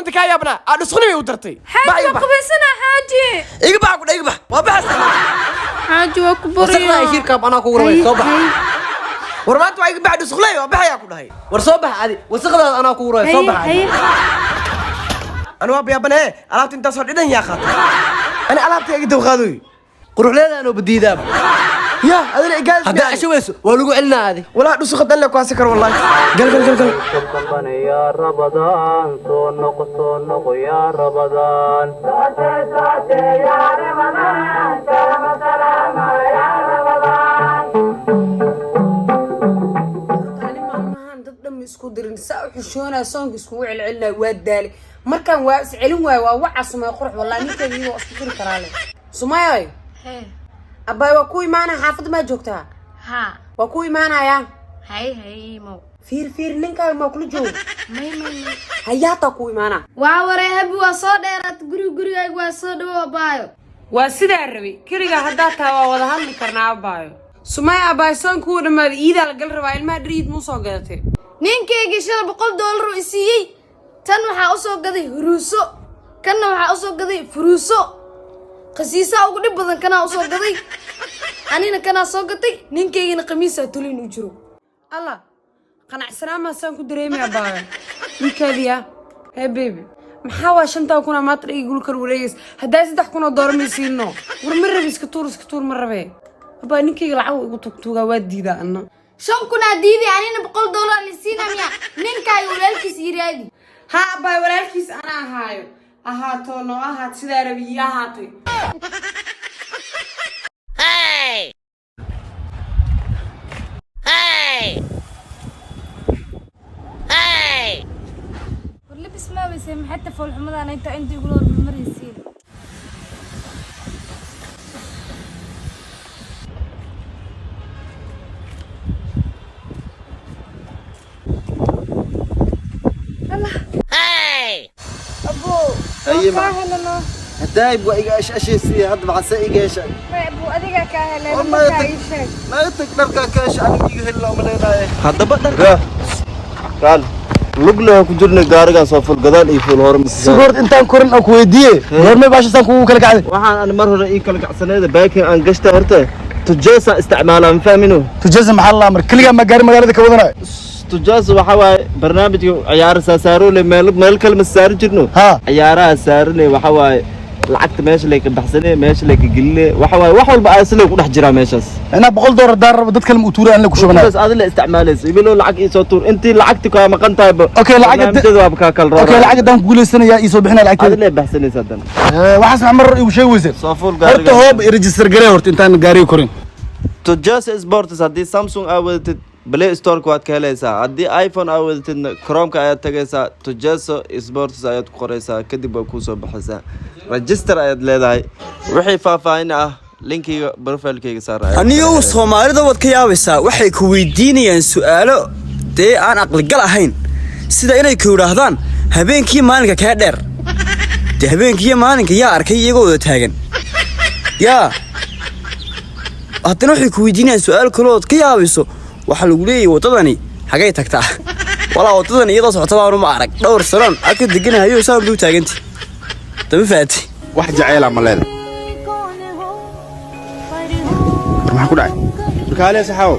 أنت كاي ابنا أنا صغني ودرتي حاجة قبسنا حاجة إقبع وبحث حاجة أكبر وصلنا يشير كاب أنا كورة صبح ورمانت وايق بعد صغلي وبحي أكون هاي ورصبح هذه وصغلا أنا كورة صبح أنا وابي ابنا أنا تنتصر إذا يا خاطر أنا ألعبت يا قدو خذوي قروح لنا أنا بدي ذاب يا هذا الإجازة هذا شو اسمه ولقوا علنا هذه ولا نسخ دلنا كواسكر والله قل يا رمضان صونق يا رمضان ساتي يا رمضان سلام سلام يا رمضان تعلم ضد isku dirin saa u xishoona soonka isku celcelina waa daali markaan waa is celin waay waa waxa sumay qurux wallahi ninkeedu inuu isku diri karaa le sumayay abay waa ku imaana xaafad ma joogtaa waa ku imaanaya هاي مو fiir ninka ma kula joogo may hayata ku imaana waa waray habi waa soo dheeraad guriga waa soo dhawo baayo waa sidaa rabi kiriga hadaa taa waa wada hadli karnaa baayo sumay abay soonku dhamaad iida la gal rabaa ilmaha dhiriid mu soo gadatay ninkeyga $100 isiiyay tan waxa u soo gaday huruuso kana waxa u soo gaday furuuso qasiisa ugu dhib badan kana u soo gaday anina kana soo gatay ninkeygina qamiisa tulin u jiro الله قناعسنا ما سانكو دريمي أبايا يكاليا هاي بيبي محاوى شنطة وكونا ما تري يقول كروليس هداي سدح كونا دور ميسينو ورمرة بيسكتور مرة بيه أبايا نيكي يلعو يقول توقتوغا وادي دا أنا شون كنا ديدي عنينا $100 لسينا ميا نينكا يولالكي سيرادي ها أبايا ولالكيس أنا هايو أهاتو نو أهات سيدا ربي أهاتي ولبس ما بيسمى حتى فوق الحمضان انت يقولوا بالمر يصير الله ابو اي ما كاهلنا هدايب وايش اشي هاد مع سايقاش ابو اديك كاهلنا والله ما تقدر كاش انا يهلا ملينا هذا بدر قال لقنا كجرنا غارغان سوفل غدان اي فول هور سغورت انتان كورن او كويديه هورمي باشسان كو كلا قعد waxaan aan mar hore ii kala gacsaneeda baakin aan gashta horta tujaasa isticmaalaan faamino tujaasa maxaa la mar kaliya ma gaar magaalada ka wadana tujaasa waxa waay barnaamijka ciyaar saasaaro le meel kale ma saar jirno ciyaaraha saarne waxa waay lacagta meesha leey ka baxsanay meesha leey ka gelile waxa waay wax walba aasle ku dhex jira meeshaas ina $100 daar rabo dad kale ma u tuura aan la ku shubanayo bas aad la isticmaalayso ibilo lacag ii soo tuur intii lacagti ka maqan tahay okay lacagta waa ka kala rabo okay lacag dan ku guuleysanaya ii soo bixinay lacagta aad la baxsanaysa dan waxaas mar ii sheeg weysay soo fuul gaari horta hoob i register garee horta intaan gaari korin tujaasa sports hadii Samsung aawatid Play Store kuwaad ka helaysaa haddii iPhone aad wadatidna Chrome-ka ayaad tagaysaa Tujaso Sports ayaad ku qoraysaa kadib waa kuu soo baxaysaa register ayaad leedahay wixii faahfaahin ah linkiga profile-kayga saar anigu Soomaalida wad ka yaabaysaa waxay ku weydiinayaan su'aalo dee aan aqli gal ahayn sida inay ku yiraahdaan habeenkii maalinka ka dheer dee habeenkii maalinka yaa arkay iyagoo wada taagan yaa haddana waxay ku weydiinayaan su'aal kale oo ka yaabayso waxa lagu leeyahay wadadani xagay tagtaa walaa wadadani iyadoo socotada ma arag dhowr salan aka deganayo saan buu taagantay tama faati wax jacayl ama leedahay ma ku dhacay markaa leeyahay saxaw